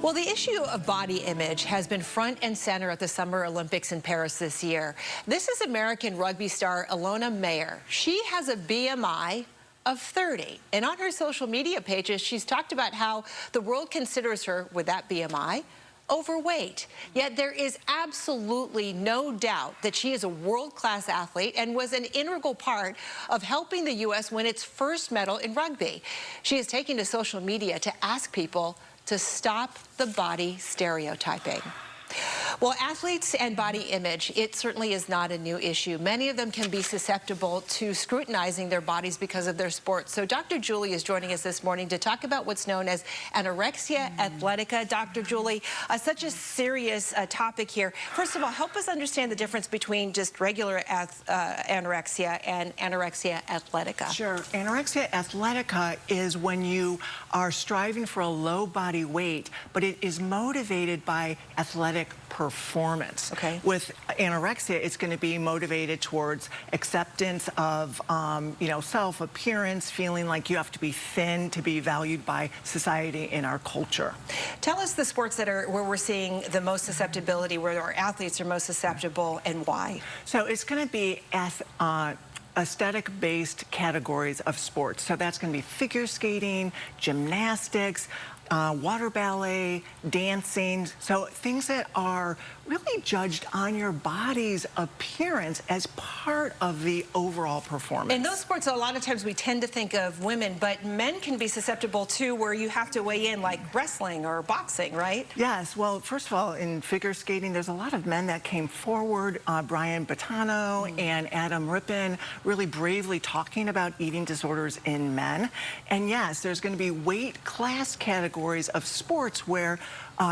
Well, the issue of body image has been front and center at the Summer Olympics in Paris this year. This is American rugby star Ilona Mayer. She has a BMI of 30. And on her social media pages, she's talked about how the world considers her, with that BMI, overweight. Yet there is absolutely no doubt that she is a world-class athlete and was an integral part of helping the U.S. win its first medal in rugby. She is taking to social media to ask people to stop the body stereotyping. Well, athletes and body image, it certainly is not a new issue. Many of them can be susceptible to scrutinizing their bodies because of their sports. So Dr. Julie is joining us this morning to talk about what's known as Anorexia Athletica. Dr. Julie, such a serious topic here. First of all, help us understand the difference between just regular anorexia and anorexia athletica. Sure. Anorexia athletica is when you are striving for a low body weight, but it is motivated by athletic performance. Okay. With anorexia, it's going to be motivated towards acceptance of, self-appearance, feeling like you have to be thin to be valued by society in our culture. Tell us the sports that are where we're seeing the most susceptibility, where our athletes are most susceptible, and why. So it's going to be aesthetic-based categories of sports. So that's going to be figure skating, gymnastics, water ballet, dancing, so things that are really judged on your body's appearance as part of the overall performance. In those sports, a lot of times we tend to think of women, but men can be susceptible too, where you have to weigh in, like wrestling or boxing, right? Yes, well, first of all, in figure skating, there's a lot of men that came forward, Brian Bottano and Adam Rippon, really bravely talking about eating disorders in men. And yes, there's going to be weight class categories of sports where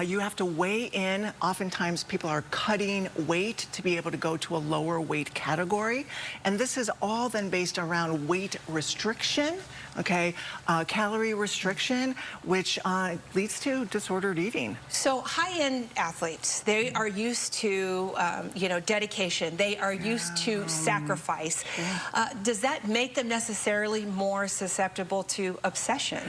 you have to weigh in. Oftentimes people are cutting weight to be able to go to a lower weight category. And this is all then based around weight restriction, okay, calorie restriction, which leads to disordered eating. So high-end athletes, they are used to, dedication. They are used to sacrifice. Does that make them necessarily more susceptible to obsession?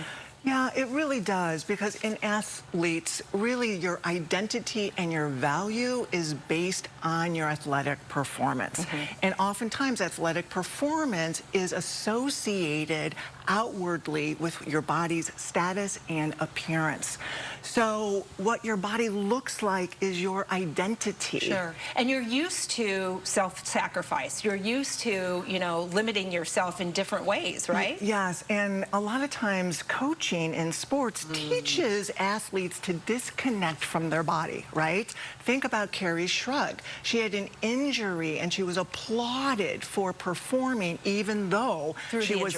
Yeah, it really does, because in athletes, really your identity and your value is based on your athletic performance. And oftentimes athletic performance is associated outwardly with your body's status and appearance. So what your body looks like is your identity. Sure. And you're used to self-sacrifice. You're used to, limiting yourself in different ways, right? Yes, and a lot of times coaching in sports teaches athletes to disconnect from their body, right? Think about Carrie Shrug. She had an injury and she was applauded for performing even though she was...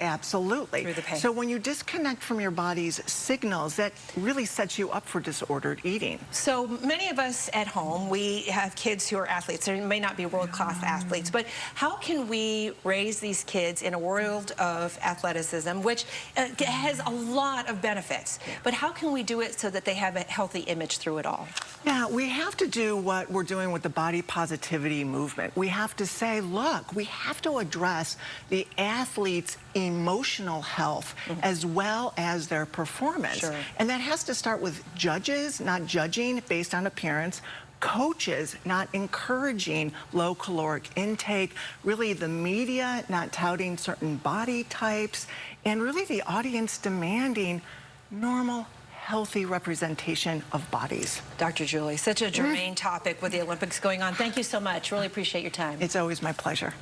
Absolutely. Through the pain. So when you disconnect from your body's signals, that really sets you up for disordered eating. So many of us at home, we have kids who are athletes. They may not be world-class athletes, but how can we raise these kids in a world of athleticism, which has a lot of benefits, but how can we do it so that they have a healthy image through it all? Yeah, we have to do what we're doing with the body positivity movement. We have to say, look, we have to address the athletes' emotional health as well as their performance. Sure. And that has to start with judges not judging based on appearance, coaches not encouraging low caloric intake, really the media not touting certain body types, and really the audience demanding normal, healthy representation of bodies. Dr. Julie, such a germane topic with the Olympics going on. Thank you so much. Really appreciate your time. It's always my pleasure.